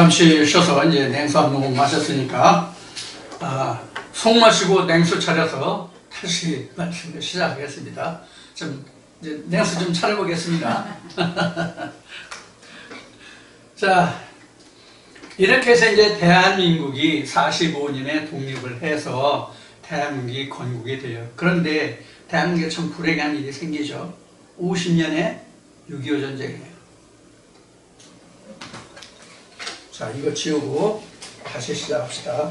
잠시 쉬어서 이제 냉수 한 모금 마셨으니까 속 마시고 냉수 차려서 다시 말씀을 시작하겠습니다. 좀 이제 냉수 좀 차려보겠습니다. 자, 이렇게 해서 이제 대한민국이 45년에 독립을 해서 대한민국이 건국이 돼요. 그런데 대한민국에 참 불행한 일이 생기죠. 50년에 6.25 전쟁이에요. 자, 이거 지우고 다시 시작합시다.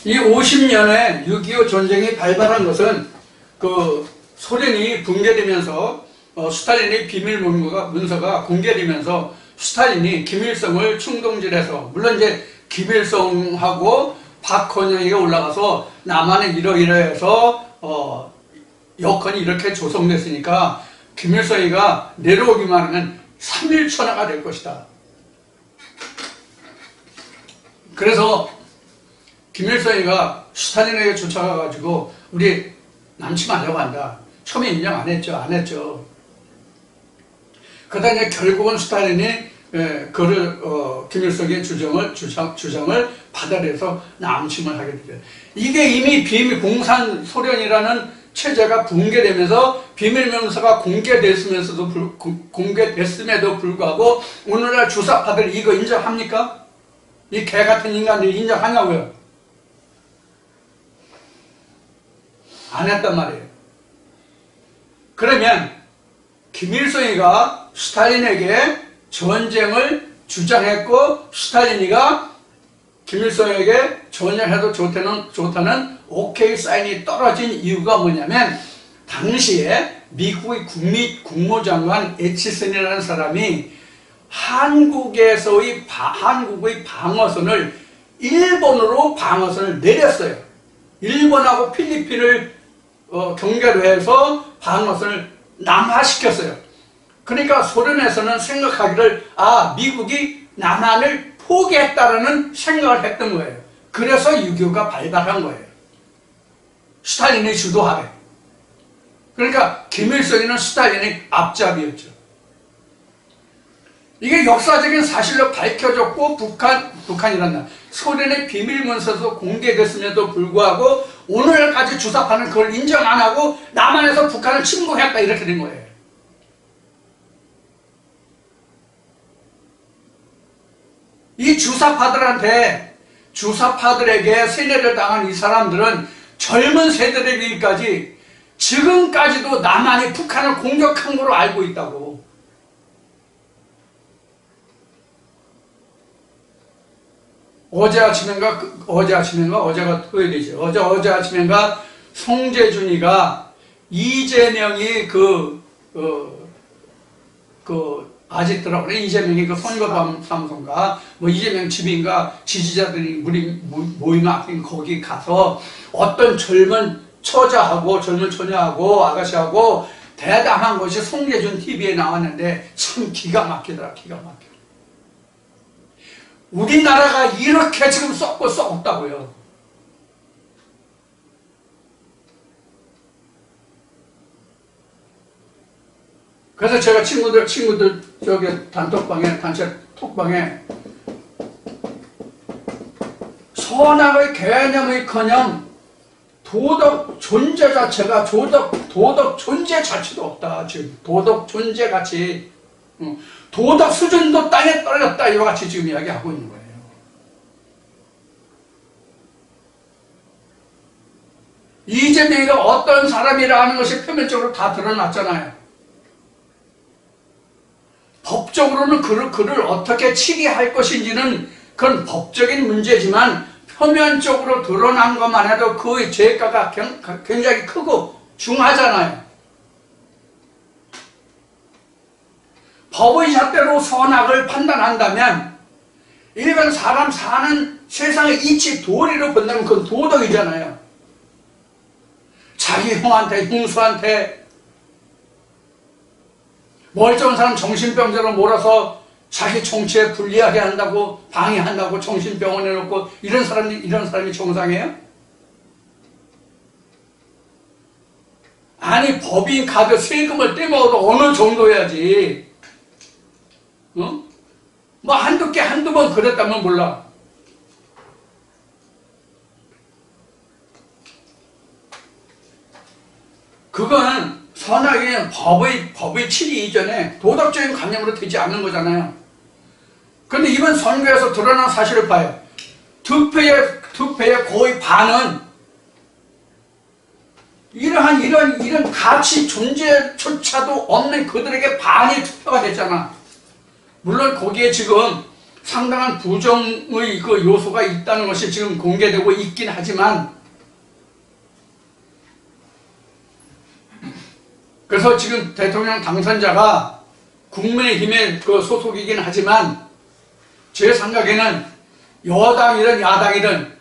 이 50년에 6.25 전쟁이 발발한 것은 그 소련이 붕괴되면서 스탈린의 비밀 문서가 공개되면서 스탈린이 김일성을 충동질해서, 물론 이제 김일성하고 박헌영이가 올라가서 남한은 이러이러해서 여건이 이렇게 조성됐으니까 김일성이가 내려오기만 하면 3일 천하가 될 것이다. 그래서 김일성이가 스탈린에게 쫓아가가지고 우리 남침하려고 한다. 처음에 인정 안 했죠. 그러다 이제 결국은 스탈린이 김일성의 주장을 받아들여서 남침을 하게 돼요. 이게 이미 공산 소련이라는 체제가 붕괴되면서 비밀명서가 공개됐음에도 불구하고 오늘날 주사파들 이거 인정합니까? 이 개 같은 인간들이 인정하냐고요? 안 했단 말이에요. 그러면 김일성이가 스탈린에게 전쟁을 주장했고 스탈린이가 김일성에게 전쟁해도 좋다는 오케이 사인이 떨어진 이유가 뭐냐면, 당시에 미국의 국무장관 에치슨이라는 사람이 한국의 방어선을 일본으로 방어선을 내렸어요. 일본하고 필리핀을 경계로 해서 방어선을 남하시켰어요. 그러니까 소련에서는 생각하기를 미국이 남한을 포기했다라는 생각을 했던 거예요. 그래서 6.25가 발발한 거예요. 스탈린이 주도하래. 그러니까 김일성이는 스탈린의 앞잡이였죠. 이게 역사적인 사실로 밝혀졌고 북한이란다. 소련의 비밀문서도 공개됐음에도 불구하고 오늘까지 주사파는 그걸 인정 안 하고 남한에서 북한을 침공했다 이렇게 된 거예요. 이 주사파들에게 세뇌를 당한 이 사람들은 젊은 세대들에게까지 지금까지도 남한이 북한을 공격한 걸로 알고 있다고. 어제 아침인가 어제가 토요일이죠. 어제 아침인가 송재준이가 이재명이 아직더라고요. 이재명이 선거사무소인가 이재명 집인가 지지자들이 모이면 거기 가서 어떤 젊은 처녀하고 아가씨하고 대담한 것이 송재준 TV에 나왔는데 참 기가 막히더라. 우리나라가 이렇게 지금 썩었다고요. 그래서 제가 친구들 단체 톡방에 선악의 개념이커녕 도덕 존재 자체가 도덕 존재 자체도 없다. 지금 도덕 존재 가치, 도덕 수준도 땅에 떨어졌다. 이와 같이 지금 이야기하고 있는 거예요. 이재명이가 어떤 사람이라는 것이 표면적으로 다 드러났잖아요. 법적으로는 그를 어떻게 치리할 것인지는 그건 법적인 문제지만 표면적으로 드러난 것만 해도 그 죄가가 굉장히 크고 중하잖아요. 법의 잣대로 선악을 판단한다면 일반 사람 사는 세상의 이치 도리로 본다면 그건 도덕이잖아요. 자기 형한테 흉수한테 멀쩡한 사람 정신병자로 몰아서 자기 정치에 불리하게 한다고 방해한다고 정신병원에 놓고 이런 사람이 정상이에요? 아니 법인 카드 세금을 떼먹어도 어느 정도야지. 어? 뭐 한두 번 그랬다면 몰라. 그건 선악의 법의 치리 이전에 도덕적인 관념으로 되지 않는 거잖아요. 그런데 이번 선거에서 드러난 사실을 봐요. 투표의 거의 반은 이런 가치 존재조차도 없는 그들에게 반이 투표가 됐잖아. 물론 거기에 지금 상당한 부정의 그 요소가 있다는 것이 지금 공개되고 있긴 하지만, 그래서 지금 대통령 당선자가 국민의힘의 그 소속이긴 하지만 제 생각에는 여당이든 야당이든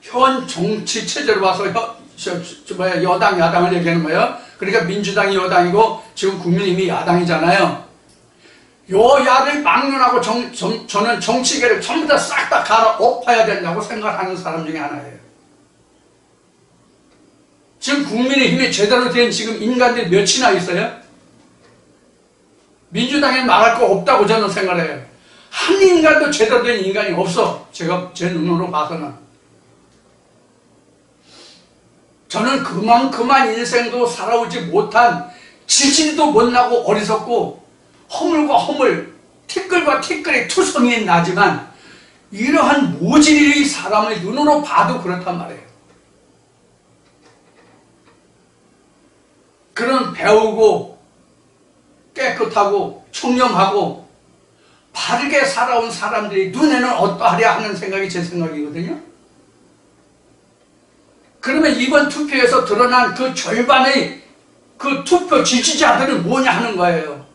현 정치 체제로 봐서 여당 야당을 얘기하는 거예요. 그러니까 민주당이 여당이고 지금 국민의힘이 야당이잖아요. 여야를 막론하고 저는 정치계를 전부 다 싹 다 갈아엎어야 된다고 생각하는 사람 중에 하나예요. 지금 국민의힘이 제대로 된 지금 인간들이 몇이나 있어요? 민주당에 말할 거 없다고 저는 생각해요. 한 인간도 제대로 된 인간이 없어. 제가 제 눈으로 봐서는. 저는 그만큼만 인생도 살아오지 못한 지질도 못나고 어리석고 허물과 허물, 티끌과 티끌의 투성이 나지만 이러한 모질의 사람을 눈으로 봐도 그렇단 말이에요. 그런 배우고 깨끗하고 청렴하고 바르게 살아온 사람들이 눈에는 어떠하랴 하는 생각이 제 생각이거든요. 그러면 이번 투표에서 드러난 그 절반의 그 투표 지지자들은 뭐냐 하는 거예요.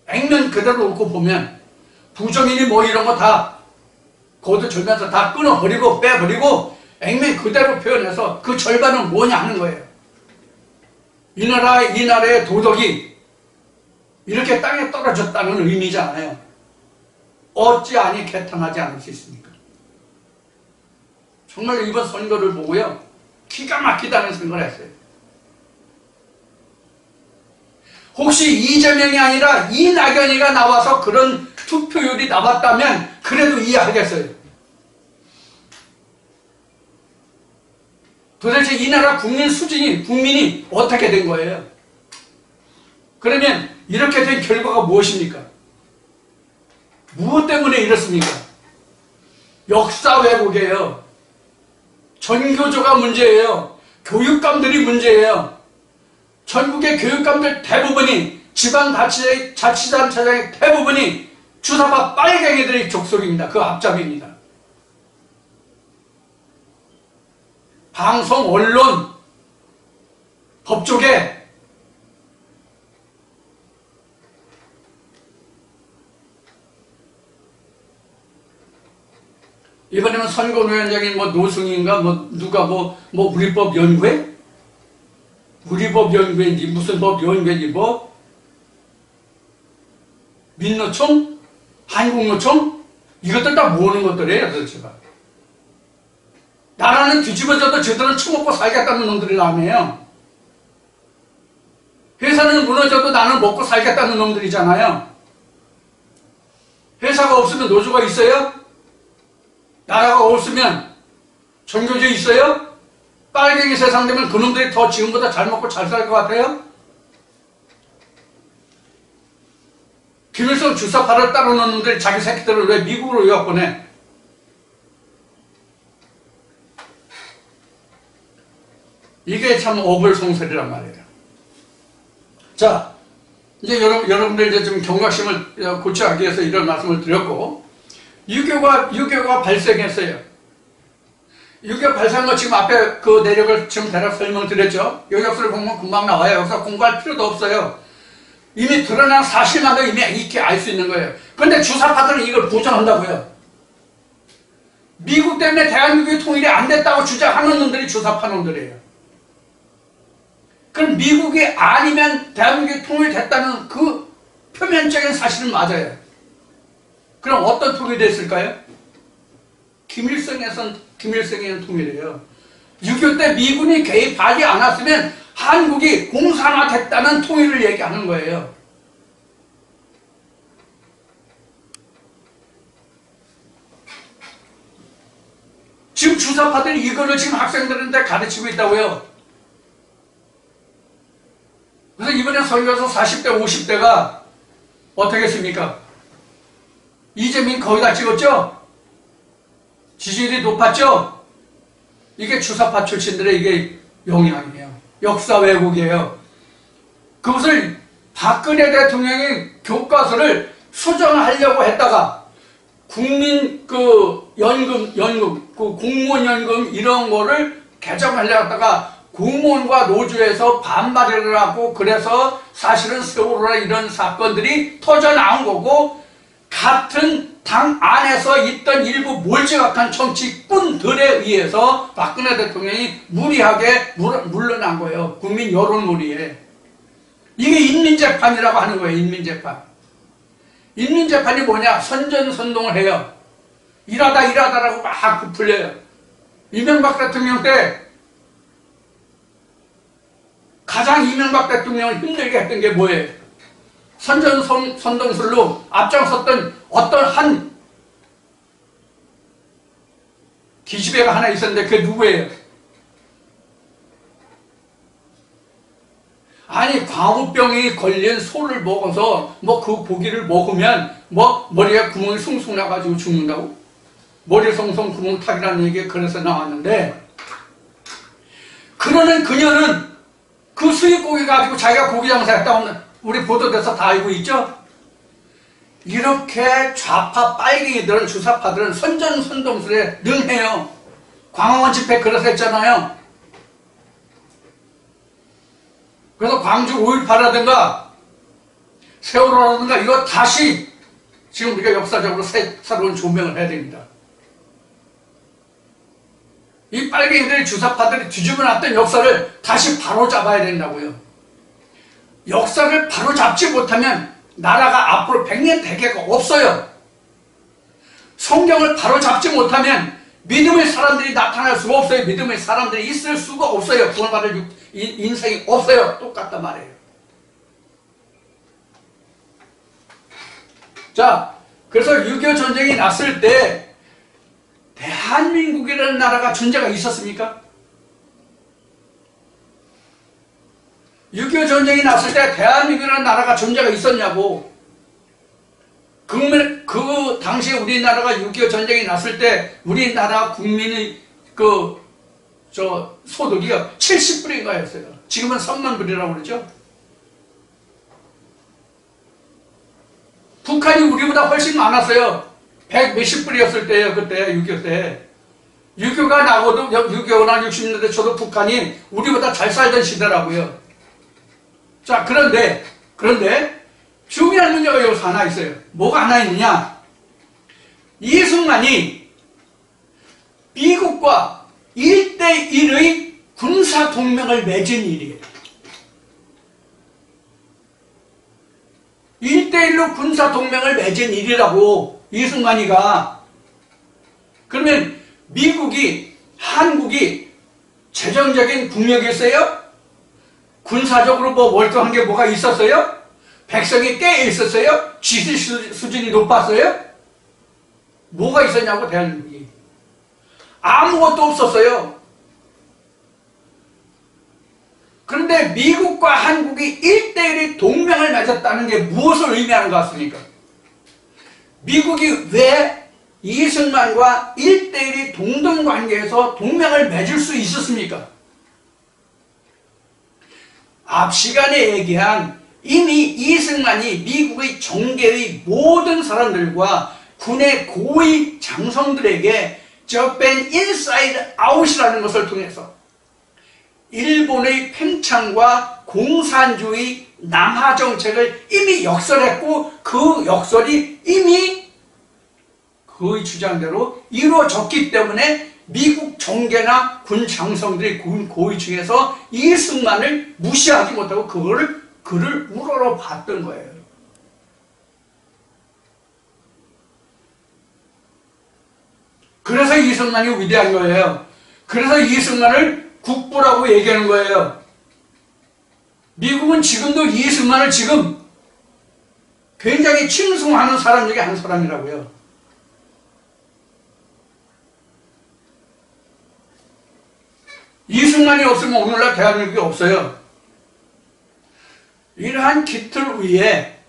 액면 그대로 놓고 보면 부정인이 뭐 이런 거 다 거두절면서 다 끊어버리고 빼버리고 액면 그대로 표현해서 그 절반은 뭐냐 하는 거예요. 이 나라의 도덕이 이렇게 땅에 떨어졌다는 의미잖아요. 어찌하니 개탄하지 않을 수 있습니까? 정말 이번 선거를 보고요, 기가 막히다는 생각을 했어요. 혹시 이재명이 아니라 이낙연이가 나와서 그런 투표율이 나왔다면 그래도 이해하겠어요. 도대체 이 나라 국민이 어떻게 된 거예요? 그러면 이렇게 된 결과가 무엇입니까? 무엇 때문에 이렇습니까? 역사 왜곡이에요. 전교조가 문제예요. 교육감들이 문제예요. 전국의 교육감들 대부분이 지방자치단체장의 대부분이 주사파 빨갱이들의 족속입니다. 그 앞잡이입니다. 방송, 언론, 법조계, 이번에는 선거위원장인 뭐 노승인가 누가 우리법 연구회? 우리법 연구회인지 무슨 법 연구회인지 민노총? 한국노총? 이것들 다 모으는 것들이에요 도대체가. 나라는 뒤집어져도 저들은 처먹고 살겠다는 놈들이 아니에요. 회사는 무너져도 나는 먹고 살겠다는 놈들이잖아요. 회사가 없으면 노조가 있어요? 나라가 없으면 전교조 있어요? 빨갱이 세상 되면 그놈들이 더 지금보다 잘 먹고 잘 살 것 같아요? 김일성 주사파를 따르는 놈들이 자기 새끼들을 왜 미국으로 유학 보내? 이게 참 어불성설이란 말이에요. 자, 이제 여러분들 이제 좀 경각심을 고취하기 위해서 이런 말씀을 드렸고, 유교가 발생했어요. 유교 발생한 거 지금 앞에 그 내력을 지금 대략 설명드렸죠. 역사를 보면 금방 나와요. 역사 공부할 필요도 없어요. 이미 드러난 사실만도 이미 익히 알 수 있는 거예요. 그런데 주사파들은 이걸 부정한다고요. 미국 때문에 대한민국이 통일이 안 됐다고 주장하는 놈들이 주사파 놈들이에요. 그럼 미국이 아니면 대한민국이 통일됐다는 그 표면적인 사실은 맞아요. 그럼 어떤 통일이 됐을까요? 김일성의 통일이에요. 6.25 때 미군이 개입하지 않았으면 한국이 공산화됐다는 통일을 얘기하는 거예요. 지금 주사파들이 이거를 지금 학생들한테 가르치고 있다고요. 그래서 이번에 설교서 40대, 50대가 어떻게 했습니까? 이재민 거기다 찍었죠? 지지율이 높았죠? 이게 주사파 출신들의 이게 영향이에요. 역사 왜곡이에요. 그것을 박근혜 대통령이 교과서를 수정하려고 했다가 국민 연금, 공무원 연금 이런 거를 개정하려고 했다가 공무원과 노조에서 반발을 하고 그래서 사실은 세월호나 이런 사건들이 터져 나온 거고 같은 당 안에서 있던 일부 몰지각한 정치꾼들에 의해서 박근혜 대통령이 무리하게 물러난 거예요. 국민 여론몰이에. 이게 인민재판이라고 하는 거예요. 인민재판. 인민재판이 뭐냐? 선전선동을 해요. 일하다라고 막 부풀려요. 이명박 대통령 때 가장 이명박 대통령을 힘들게 했던 게 뭐예요? 선전선동술로 앞장섰던 어떤 한 기집애가 하나 있었는데 그게 누구예요? 아니 광우병이 걸린 소를 먹어서 뭐 그 고기를 먹으면 뭐 머리에 구멍이 숭숭 나가지고 죽는다고? 머리 송송 구멍 타기라는 얘기가 그래서 나왔는데 그러는 그녀는 그 수입고기 가지고 자기가 고기 장사했다고 우리 보도돼서 다 알고 있죠? 이렇게 좌파 빨갱이들은 주사파들은 선전선동술에 능해요. 광화문 집회 그래서 했잖아요. 그래서 광주 5.18라든가 세월호라든가 이거 다시 지금 우리가 역사적으로 새로운 조명을 해야 됩니다. 이 빨갱이들이 주사파들이 뒤집어 놨던 역사를 다시 바로잡아야 된다고요. 역사를 바로잡지 못하면 나라가 앞으로 100년 대계가 없어요. 성경을 바로잡지 못하면 믿음의 사람들이 나타날 수가 없어요. 믿음의 사람들이 있을 수가 없어요. 구원받을 인생이 없어요. 똑같단 말이에요. 자, 그래서 6.25 전쟁이 났을 때 대한민국이라는 나라가 존재가 있었습니까? 6.25 전쟁이 났을 때 대한민국이라는 나라가 존재가 있었냐고. 그 당시에 우리나라가 6.25 전쟁이 났을 때 우리나라 국민의 소득이요 70불인가였어요. 지금은 3만 불이라고 그러죠. 북한이 우리보다 훨씬 많았어요. 100 몇십 불이었을 때예요. 그때 6.25 때. 6.25가 나고도 6.25나 60년대 초도 북한이 우리보다 잘 살던 시대라고요. 자, 그런데 중요한 문제가 여기서 하나 있어요. 뭐가 하나 있느냐? 이승만이 미국과 1대1의 군사동맹을 맺은 일이에요. 1대1로 군사동맹을 맺은 일이라고 이승만이가. 그러면 한국이 재정적인 국력이 있어요? 군사적으로 뭐 월등한 게 뭐가 있었어요? 백성이 깨어 있었어요? 지식 수준이 높았어요? 뭐가 있었냐고 대한민국이. 아무것도 없었어요. 그런데 미국과 한국이 1대1의 동맹을 맺었다는 게 무엇을 의미하는 것 같습니까? 미국이 왜 이승만과 1대1의 동등관계에서 동맹을 맺을 수 있었습니까? 앞 시간에 얘기한 이미 이승만이 미국의 정계의 모든 사람들과 군의 고위 장성들에게 저밴 인사이드 아웃이라는 것을 통해서 일본의 팽창과 공산주의 남하 정책을 이미 역설했고 그 역설이 이미 그의 주장대로 이루어졌기 때문에 미국 정계나 군 장성들이 군 고위 중에서 이승만을 무시하지 못하고 그를 우러러 봤던 거예요. 그래서 이승만이 위대한 거예요. 그래서 이승만을 국부라고 얘기하는 거예요. 미국은 지금도 이승만을 지금 굉장히 칭송하는 사람 중에 한 사람이라고요. 이승만이 없으면 오늘날 대한민국이 없어요. 이러한 깃틀 위에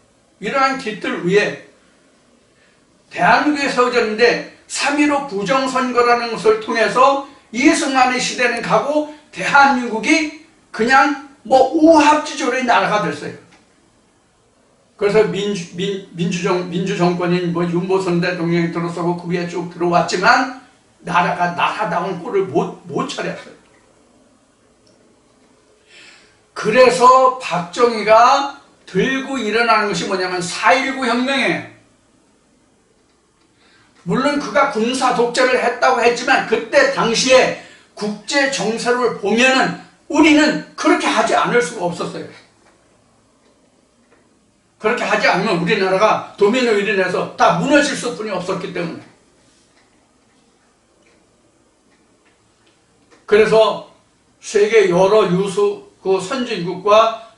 대한민국에 세워졌는데 3.15 부정선거라는 것을 통해서 이승만의 시대는 가고 대한민국이 그냥 우합지졸의 나라가 됐어요. 그래서 민주정권인 윤보선 대통령이 들어서고 그 위에 쭉 들어왔지만 나라가 나라다운 꼴을 못 차렸어요. 그래서 박정희가 들고 일어나는 것이 뭐냐면 4.19 혁명이에요. 물론 그가 군사 독재를 했다고 했지만 그때 당시에 국제 정세를 보면은 우리는 그렇게 하지 않을 수가 없었어요. 그렇게 하지 않으면 우리나라가 도민을 일어나서 다 무너질 수뿐이 없었기 때문에. 그래서 세계 여러 유수 선진국과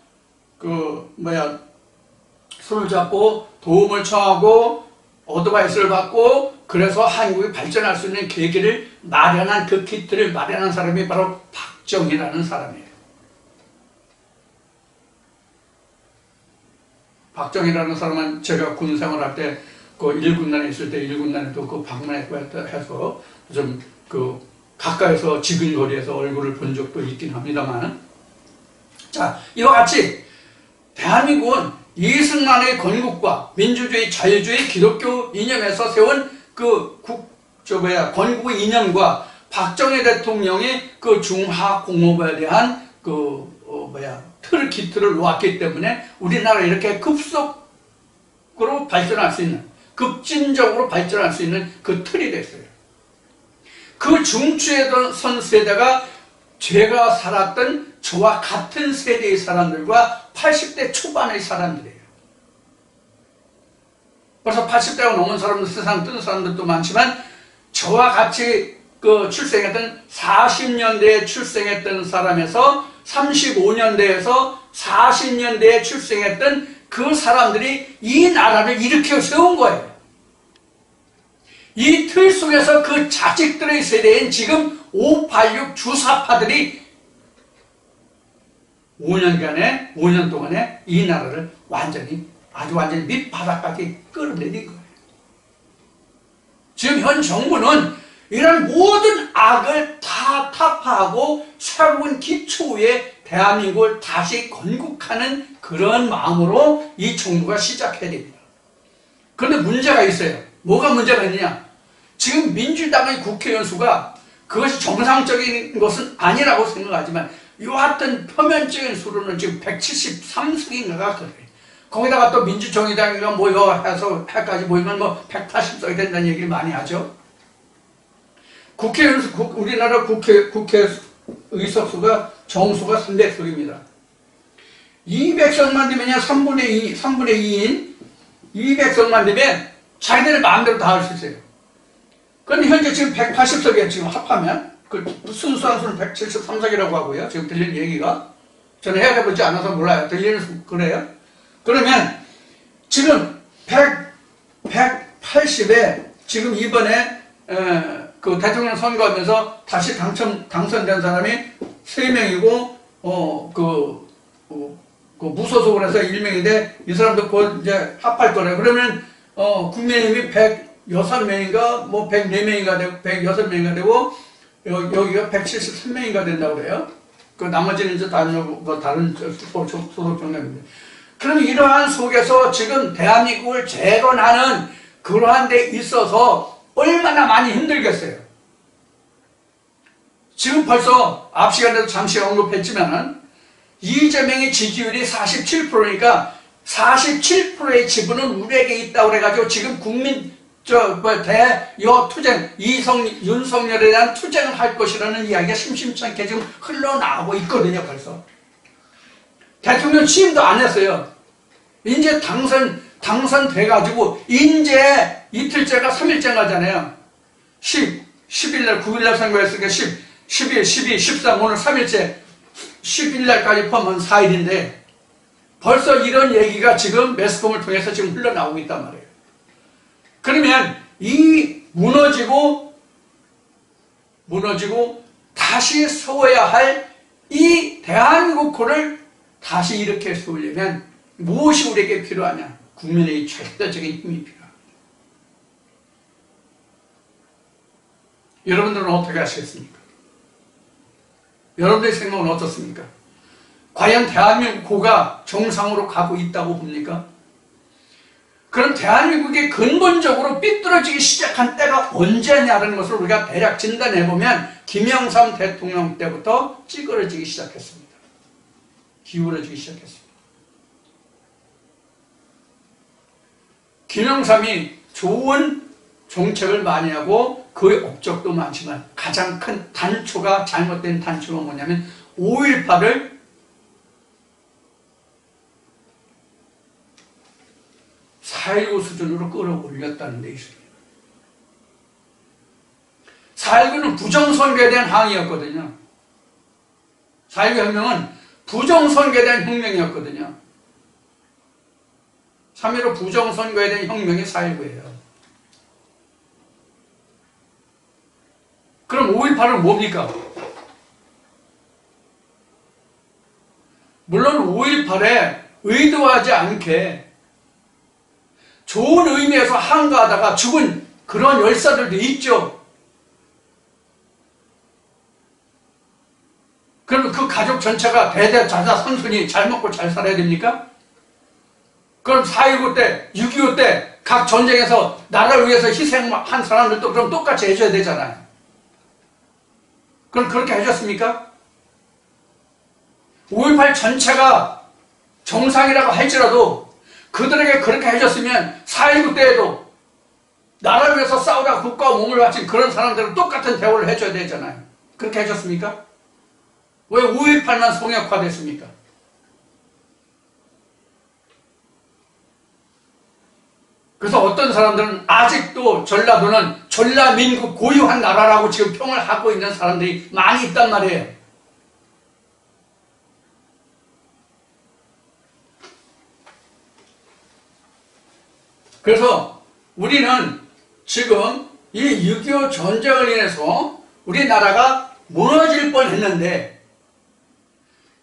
손을 잡고 도움을 청하고 어드바이스를 받고 그래서 한국이 발전할 수 있는 계기를 마련한 그 키트를 마련한 사람이 바로 박정희라는 사람이에요. 박정희라는 사람은 제가 군 생활할 때 그 1군단에 있을 때 1군단에도 그 방문했고 해서 좀 가까이서 지근거리에서 얼굴을 본 적도 있긴 합니다만, 자, 이와 같이 대한민국은 이승만의 건국과 민주주의, 자유주의, 기독교 이념에서 세운 건국의 이념과 박정희 대통령의 그 중화공업에 대한 틀기틀을 놓았기 때문에 우리나라가 이렇게 급속으로 발전할 수 있는, 급진적으로 발전할 수 있는 그 틀이 됐어요. 그 중추에 선 세대가 제가 살았던 저와 같은 세대의 사람들과 80대 초반의 사람들이에요. 벌써 80대가 넘은 사람들, 세상 뜨는 사람들도 많지만 저와 같이 출생했던 40년대에 출생했던 사람에서 35년대에서 40년대에 출생했던 그 사람들이 이 나라를 일으켜 세운 거예요. 이 틀 속에서 그 자식들의 세대인 지금 586 주사파들이 5년 동안에 이 나라를 아주 완전히 밑바닥까지 끌어내린 거예요. 지금 현 정부는 이런 모든 악을 다 타파하고 새로운 기초 위에 대한민국을 다시 건국하는 그런 마음으로 이 정부가 시작해야 됩니다. 그런데 문제가 있어요. 뭐가 문제가 있느냐? 지금 민주당의 국회의원 수가 그것이 정상적인 것은 아니라고 생각하지만 여하튼 표면적인 수로는 지금 173석인가가 그래요. 거기다가 또 민주정의당이가 모여서 해까지 모이면 180석이 된다는 얘기를 많이 하죠. 우리나라 국회 의석수가 정수가 300석입니다. 200석만 되면요, 3분의 2인 200석만 되면 자기들 마음대로 다 할 수 있어요. 그런데 현재 지금 180석이에요. 지금 합하면 순수한 수는 173석이라고 하고요. 지금 들리는 얘기가 저는 해보지 않아서 몰라요. 들리는 그래요. 그러면 지금 180에 지금 이번에 그 대통령 선거하면서 다시 당선된 사람이 3명이고 무소속으로 해서 1명인데 이 사람도 곧 이제 합할 거래요. 그러면 국민의힘이 106명인가 104명인가 되고 106명인가 되고 여기가 173명인가 된다고 그래요. 그 나머지는 이제 다른 소속 정당입니다. 그럼 이러한 속에서 지금 대한민국을 재건하는 그러한 데 있어서 얼마나 많이 힘들겠어요. 지금 벌써 앞 시간에도 잠시 언급했지만은 이재명의 지지율이 47%니까 47%의 지분은 우리에게 있다고 그래가지고 지금 대여 투쟁, 윤석열에 대한 투쟁을 할 것이라는 이야기가 심심찮게 지금 흘러나오고 있거든요, 벌써. 대통령 취임도 안 했어요. 이제 당선돼가지고, 이제 이틀째가 3일째 가잖아요. 10일날 9일날 선거했으니까 11, 12, 13 오늘 3일째 10일날까지 포함하면 4일인데 벌써 이런 얘기가 지금 매스컴을 통해서 지금 흘러나오고 있단 말이에요. 그러면 이 무너지고 다시 세워야 할 이 대한국호를 다시 이렇게 세우려면 무엇이 우리에게 필요하냐? 국민의 절대적인 힘이 필요합니다. 여러분들은 어떻게 하시겠습니까? 여러분들의 생각은 어떻습니까? 과연 대한민국호가 정상으로 가고 있다고 봅니까? 그럼 대한민국이 근본적으로 삐뚤어지기 시작한 때가 언제냐는 것을 우리가 대략 진단해보면 김영삼 대통령 때부터 찌그러지기 시작했습니다. 기울어지기 시작했습니다. 김영삼이 좋은 정책을 많이 하고 그의 업적도 많지만 가장 큰 단초가 잘못된 단초가 뭐냐면 5.18을 4.19 수준으로 끌어올렸다는 데 있습니다. 4.19는 부정선거에 대한 항의였거든요. 4.19 혁명은 부정선거에 대한 혁명이었거든요. 3.15 부정선거에 대한 혁명이 4.19예요. 그럼 5.18은 뭡니까? 물론 5.18에 의도하지 않게 좋은 의미에서 항거하다가 죽은 그런 열사들도 있죠. 그러면 그 가족 전체가 대대자자손손이 잘 먹고 잘 살아야 됩니까? 그럼 4.19 때, 6.25 때 각 전쟁에서 나라를 위해서 희생한 사람들도 그럼 똑같이 해줘야 되잖아요. 그럼 그렇게 해줬습니까? 5.18 전체가 정상이라고 할지라도 그들에게 그렇게 해줬으면 4.19 때에도 나라를 위해서 싸우다가 국가와 몸을 바친 그런 사람들은 똑같은 대우를 해줘야 되잖아요. 그렇게 해줬습니까? 왜 5.18만 성역화됐습니까? 그래서 어떤 사람들은 아직도 전라도는 전라민국 고유한 나라라고 지금 평을 하고 있는 사람들이 많이 있단 말이에요. 그래서 우리는 지금 이 6.25 전쟁을 인해서 우리나라가 무너질 뻔했는데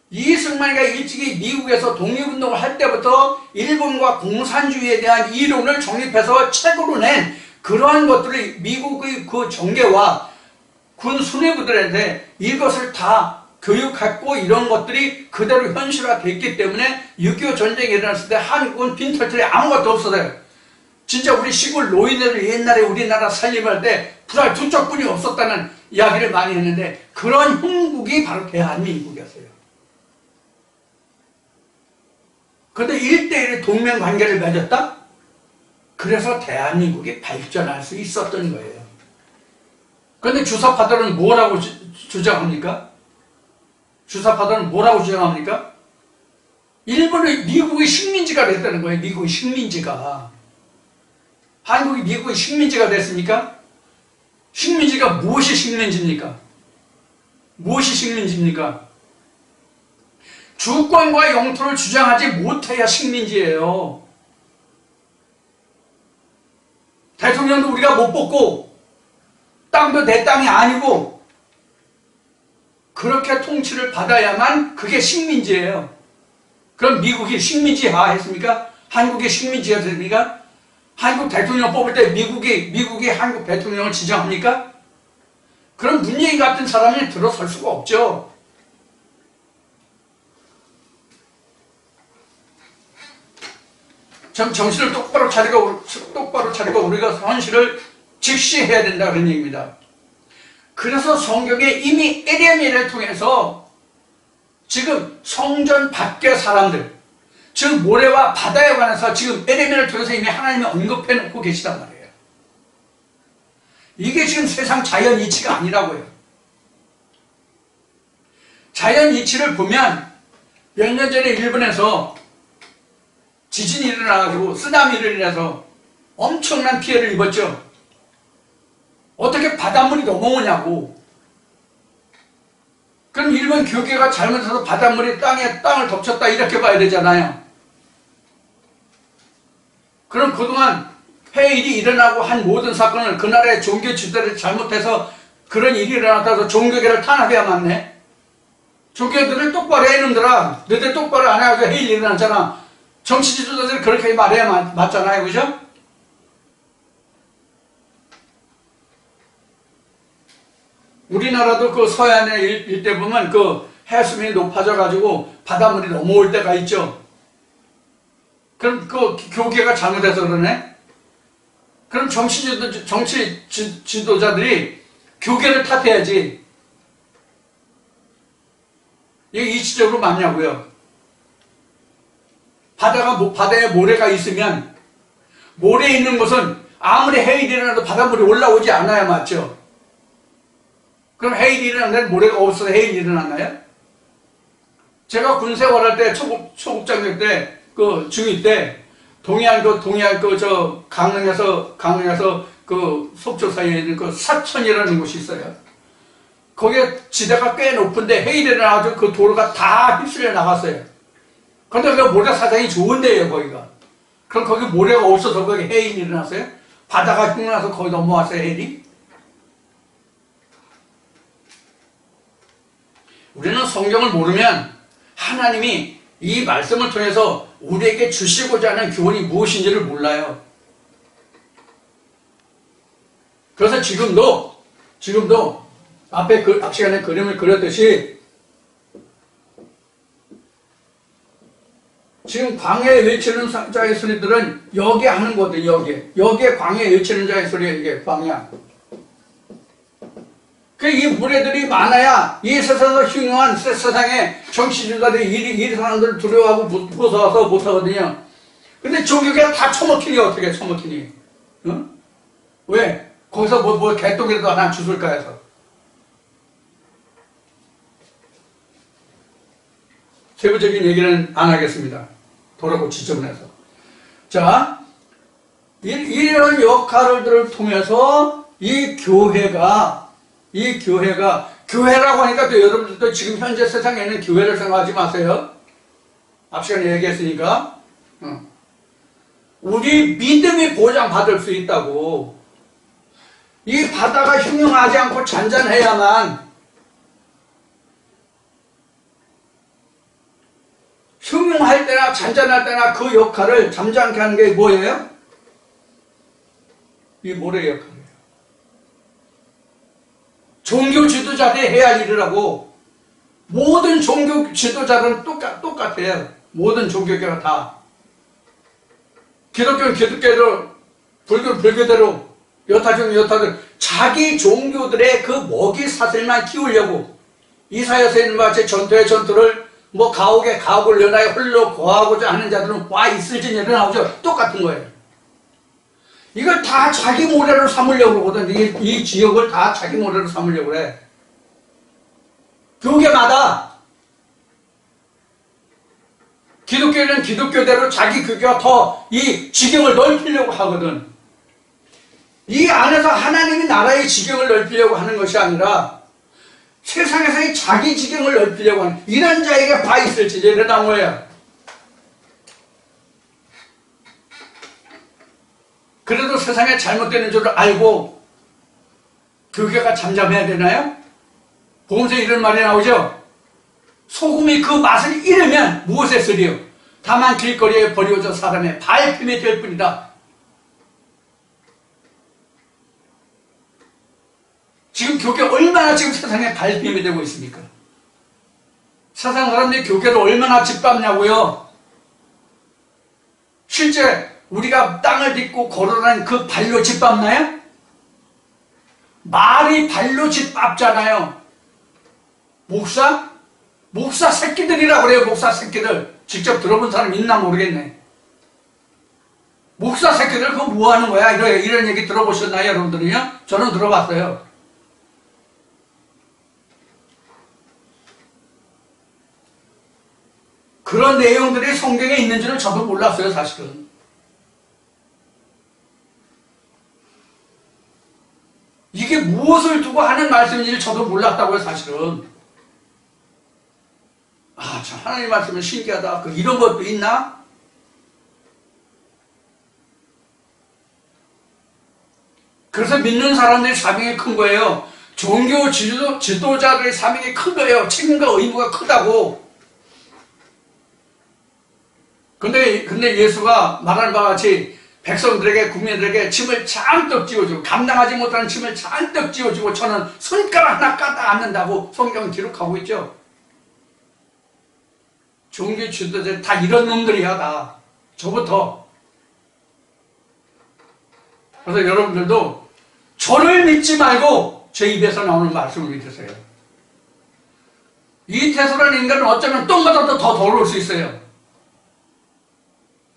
이승만이가 일찍이 미국에서 독립운동을 할 때부터 일본과 공산주의에 대한 이론을 정립해서 책으로 낸 그러한 것들이 미국의 그 정계와 군 수뇌부들한테 이것을 다 교육했고 이런 것들이 그대로 현실화됐기 때문에 6.25 전쟁이 일어났을 때 한국은 빈털터리 아무것도 없었어요. 진짜 우리 시골 노인네들 옛날에 우리나라 살림할 때 부달 두 쪽뿐이 없었다는 이야기를 많이 했는데 그런 형국이 바로 대한민국이었어요. 그런데 1대1의 동맹관계를 맺었다? 그래서 대한민국이 발전할 수 있었던 거예요. 그런데 주사파들은 뭐라고 주장합니까? 주사파들은 뭐라고 주장합니까? 일본이 미국의 식민지가 됐다는 거예요. 미국의 식민지가. 한국이 미국의 식민지가 됐습니까? 식민지가 무엇이 식민지입니까? 무엇이 식민지입니까? 주권과 영토를 주장하지 못해야 식민지예요. 대통령도 우리가 못 뽑고 땅도 내 땅이 아니고 그렇게 통치를 받아야만 그게 식민지예요. 그럼 미국이 식민지화 했습니까? 한국이 식민지화 됐습니까? 한국 대통령 뽑을 때 미국이 한국 대통령을 지정합니까? 그럼 문재인 같은 사람이 들어설 수가 없죠. 정신을 똑바로 차리고 우리가 현실을 직시해야 된다 그런 얘기입니다. 그래서 성경에 이미 에레미야를 통해서 지금 성전 밖의 사람들, 즉 모래와 바다에 관해서 지금 에레미야를 통해서 이미 하나님이 언급해 놓고 계시단 말이에요. 이게 지금 세상 자연 이치가 아니라고요. 자연 이치를 보면 몇 년 전에 일본에서 지진이 일어나가지고 쓰나미를 일어나서 엄청난 피해를 입었죠. 어떻게 바닷물이 넘어오냐고. 그럼 일본 교계가 잘못해서 바닷물이 땅을 덮쳤다 이렇게 봐야 되잖아요. 그럼 그동안 해일이 일어나고 한 모든 사건을 그 나라의 종교 지도를 잘못해서 그런 일이 일어났다고 종교계를 탄압해야 맞네. 종교들을 똑바로 해 이놈들아. 너희들 똑바로 안 해가지고 해일이 일어났잖아. 정치 지도자들이 그렇게 말해야 맞잖아요. 그죠? 우리나라도 그 서해안의 일대 보면 그 해수면이 높아져가지고 바닷물이 넘어올 때가 있죠. 그럼 그 교계가 잘못해서 그러네? 그럼 정치 지도자들이 교계를 탓해야지. 이게 이치적으로 맞냐고요. 바다에 모래가 있으면 모래에 있는 것은 아무리 해일이 일어나도 바닷물이 올라오지 않아야 맞죠. 그럼 해일이 일어났는데 모래가 없어서 해일이 일어났나요? 제가 군 생활할 때 초국장교 때 그 중2 때 동해안 강릉에서 그 속초 사이에 있는 그 사천이라는 곳이 있어요. 거기에 지대가 꽤 높은데 해일이 일어나가지고 그 도로가 다 휩쓸려 나갔어요. 근데 그 모래 사장이 좋은데요, 거기가. 그럼 거기 모래가 없어서 거기 해일이 일어났어요? 바다가 흉나서 거기 넘어왔어요, 해일이? 우리는 성경을 모르면 하나님이 이 말씀을 통해서 우리에게 주시고자 하는 교훈이 무엇인지를 몰라요. 그래서 지금도 앞에 앞 시간에 그림을 그렸듯이 지금 광야에 외치는 자의 소리들은 여기에 하는 거거든요. 여기에 광야에 외치는 자의 소리가 이게 광야. 이 무례들이 많아야 이 세상에서 흉흉한 세상에 정치주자들이 이 사람들을 두려워하고 무서워서 못하거든요. 근데 종교계가 다 처먹히니 어떻게 처먹히니? 응? 왜? 거기서 뭐 개똥이라도 하나 주술까 해서. 세부적인 얘기는 안 하겠습니다. 돌아고 지저분해서. 자, 이런 역할들을 통해서 이 교회라고 하니까 또 여러분들도 지금 현재 세상에 있는 교회를 생각하지 마세요. 앞 시간에 얘기했으니까. 우리 믿음이 보장받을 수 있다고. 이 바다가 흉흉하지 않고 잔잔해야만 흉흉할 때나 잔잔할 때나 그 역할을 잠잠케 하는 게 뭐예요? 이 모래 역할이에요. 종교 지도자들이 해야 할 일이라고. 모든 종교 지도자들은 똑같아요. 모든 종교계가 다. 기독교는 기독교대로, 불교는 불교대로, 여타교는 여타대로 자기 종교들의 그 먹이 사슬만 키우려고 이사야서 있는 것 같이 전투의 전투를 뭐 가옥에 가옥을 연하여 홀로 거하고자 하는 자들은 와 있을지 일어나오죠. 똑같은 거예요. 이걸 다 자기 모래로 삼으려고 그러거든. 이 지역을 다 자기 모래로 삼으려고 그래. 교계마다 기독교는 기독교대로 자기 교계가 더 이 지경을 넓히려고 하거든. 이 안에서 하나님이 나라의 지경을 넓히려고 하는 것이 아니라 세상에서의 자기 지경을 넓히려고 하는 이런 자에게 봐 있을지 일어난 거예요. 그래도 세상에 잘못되는 줄 알고 교계가 잠잠해야 되나요? 복음서에 이런 말이 나오죠. 소금이 그 맛을 잃으면 무엇에 쓰리요? 다만 길거리에 버려져 사람의 발품이 될 뿐이다. 지금 교계 얼마나 지금 세상에 발품이 되고 있습니까? 세상 사람들이 교계를 얼마나 짓밟냐고요. 실제 우리가 땅을 딛고 걸어다니는 그 발로 짓밟나요? 말이 발로 짓밟잖아요. 목사 새끼들이라고 그래요. 목사 새끼들. 직접 들어본 사람 있나 모르겠네. 목사 새끼들 그거 뭐 하는 거야? 이런 얘기 들어보셨나요, 여러분들이요? 저는 들어봤어요. 그런 내용들이 성경에 있는 줄은 저도 몰랐어요, 사실은. 이게 무엇을 두고 하는 말씀인지 저도 몰랐다고요, 사실은. 아, 참, 하나님 말씀은 신기하다. 이런 것도 있나? 그래서 믿는 사람들의 사명이 큰 거예요. 종교 지도자들의 사명이 큰 거예요. 책임과 의무가 크다고. 근데 예수가 말하는 바와 같이 백성들에게, 국민들에게 짐을 잔뜩 지어주고, 감당하지 못하는 짐을 잔뜩 지어주고, 저는 손가락 하나 까딱 앉는다고 성경은 기록하고 있죠. 종교 지도자들 다 이런 놈들이야, 다. 저부터. 그래서 여러분들도 저를 믿지 말고 제 입에서 나오는 말씀을 믿으세요. 이 태소라는 인간은 어쩌면 똥보다도 더 더러울 수 있어요.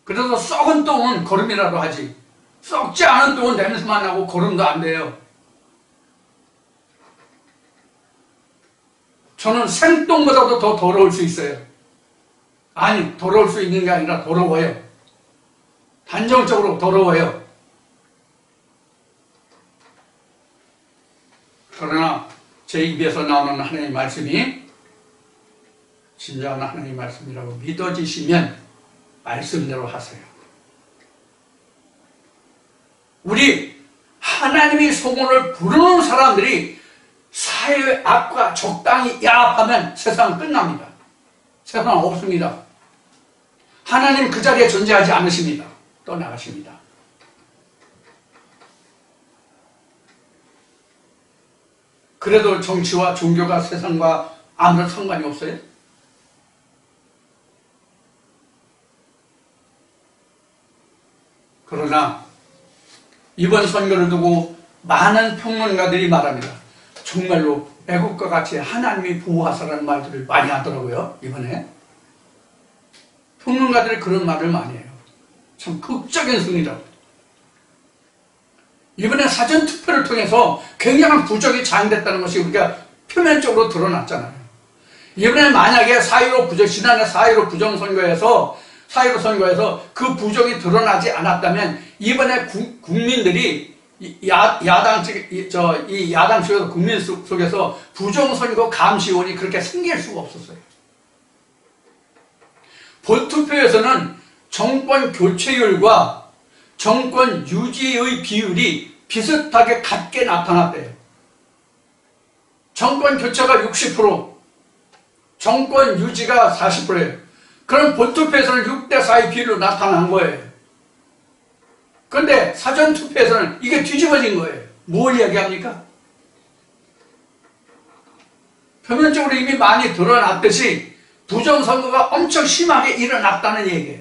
그래서 썩은 똥은 거름이라도 하지, 썩지 않은 똥은 냄새만 나고 거름도 안 돼요. 저는 생똥보다도 더 더러울 수 있어요. 아니, 더러울 수 있는 게 아니라 더러워요. 단정적으로 더러워요. 그러나 제 입에서 나오는 하나님의 말씀이 진정한 하나님의 말씀이라고 믿어지시면 말씀대로 하세요. 우리 하나님의 소문을 부르는 사람들이 사회의 악과 적당히 야합하면 세상은 끝납니다. 세상은 없습니다. 하나님 그 자리에 존재하지 않으십니다. 떠나가십니다. 그래도 정치와 종교가 세상과 아무런 상관이 없어요? 그러나 이번 선거를 두고 많은 평론가들이 말합니다. 정말로 애국과 같이 하나님이 보호하사라는 말들을 많이 하더라고요, 이번에. 평론가들이 그런 말을 많이 해요. 참 극적인 승리라고. 이번에 사전투표를 통해서 굉장한 부정이 자행됐다는 것이 우리가 표면적으로 드러났잖아요. 이번에 만약에 지난해 4.15 4.15 선거에서 그 부정이 드러나지 않았다면 이번에 국민들이 이 야당 쪽에서 국민 속에서 부정선거 감시원이 그렇게 생길 수가 없었어요. 본투표에서는 정권 교체율과 정권 유지의 비율이 비슷하게 같게 나타났대요. 정권 교체가 60%, 정권 유지가 40%예요. 그럼 본투표에서는 6대4의 비율로 나타난 거예요. 그런데 사전투표에서는 이게 뒤집어진 거예요. 뭘 이야기합니까? 표면적으로 이미 많이 드러났듯이 부정선거가 엄청 심하게 일어났다는 얘기예요.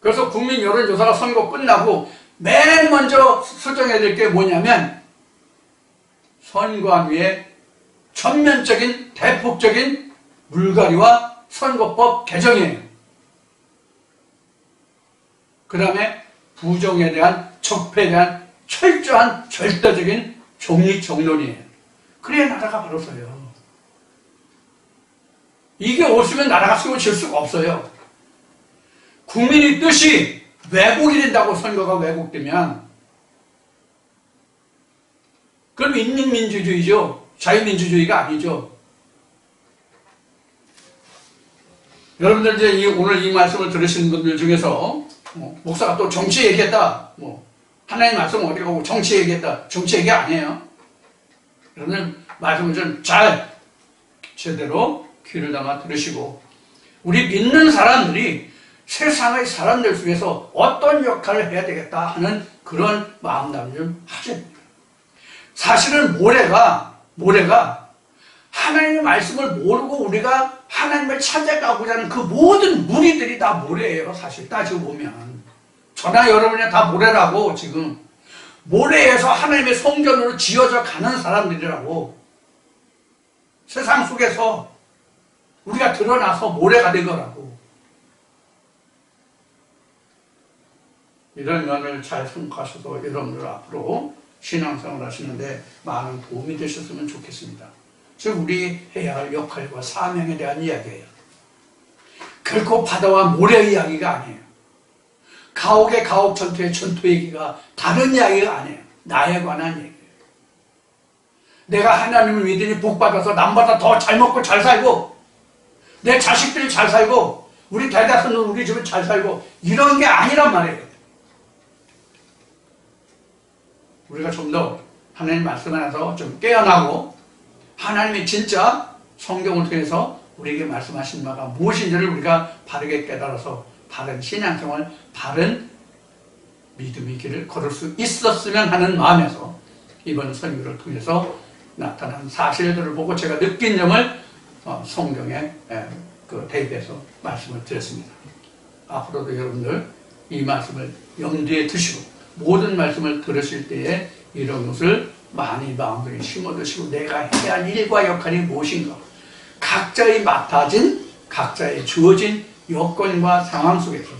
그래서 국민 여론조사가 선거 끝나고 맨 먼저 설정해야 될 게 뭐냐면 선관위의 전면적인 대폭적인 물갈이와 선거법 개정이에요. 그 다음에 부정에 대한 적폐에 대한 철저한 절대적인 정리정론이에요. 그래야 나라가 바로 서요. 이게 없으면 나라가 세워질 수가 없어요. 국민의 뜻이 왜곡이 된다고 선거가 왜곡되면 그럼 인민민주주의죠. 자유민주주의가 아니죠. 여러분들 이제 오늘 이 말씀을 들으시는 분들 중에서 목사가 또 정치 얘기했다. 하나님 말씀 어디 가고 정치 얘기했다. 정치 얘기 아니에요. 여러분들 말씀을 좀 잘 제대로 귀를 담아 들으시고 우리 믿는 사람들이 세상의 사람들 속에서 어떤 역할을 해야 되겠다 하는 그런 마음담 좀 하셔야 됩니다. 사실은 모래가 하나님의 말씀을 모르고 우리가 하나님을 찾아가고자 하는 그 모든 무리들이 다 모래예요. 사실 따지고 보면 저나 여러분이 다 모래라고. 지금 모래에서 하나님의 성전으로 지어져 가는 사람들이라고. 세상 속에서 우리가 드러나서 모래가 된 거라고. 이런 면을 잘 생각하셔서 여러분들 앞으로 신앙생활 하시는데 많은 도움이 되셨으면 좋겠습니다. 즉 우리 해야 할 역할과 사명에 대한 이야기예요. 결코 바다와 모래의 이야기가 아니에요. 가옥의 가옥, 전투의 전투 얘기가 다른 이야기가 아니에요. 나에 관한 얘기예요. 내가 하나님을 믿으니 복받아서 남보다 더 잘 먹고 잘 살고 내 자식들이 잘 살고 우리 대다수는 우리 집은 잘 살고 이런 게 아니란 말이에요. 우리가 좀 더 하나님 말씀 안에서 좀 깨어나고 하나님이 진짜 성경을 통해서 우리에게 말씀하신 바가 무엇인지를 우리가 바르게 깨달아서 바른 신앙생활, 바른 믿음의 길을 걸을 수 있었으면 하는 마음에서 이번 설교를 통해서 나타난 사실들을 보고 제가 느낀 점을 성경에 대입해서 말씀을 드렸습니다. 앞으로도 여러분들 이 말씀을 염두에 두시고 모든 말씀을 들으실 때에 이런 것을 많이 마음속에 심어두시고 내가 해야 할 일과 역할이 무엇인가, 각자의 맡아진, 각자의 주어진 여건과 상황 속에서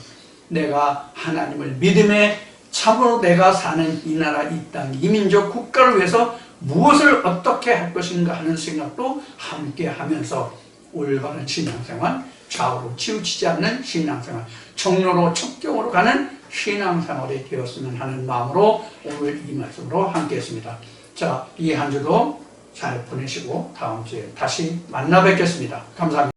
내가 하나님을 믿음에 참으로 내가 사는 이 나라, 이 땅, 이 민족, 국가를 위해서 무엇을 어떻게 할 것인가 하는 생각도 함께 하면서 올바른 신앙생활, 좌우로 치우치지 않는 신앙생활, 정로로 첩경으로 가는 신앙생활이 되었으면 하는 마음으로 오늘 이 말씀으로 함께 했습니다. 자, 이 한 주도 잘 보내시고 다음 주에 다시 만나 뵙겠습니다. 감사합니다.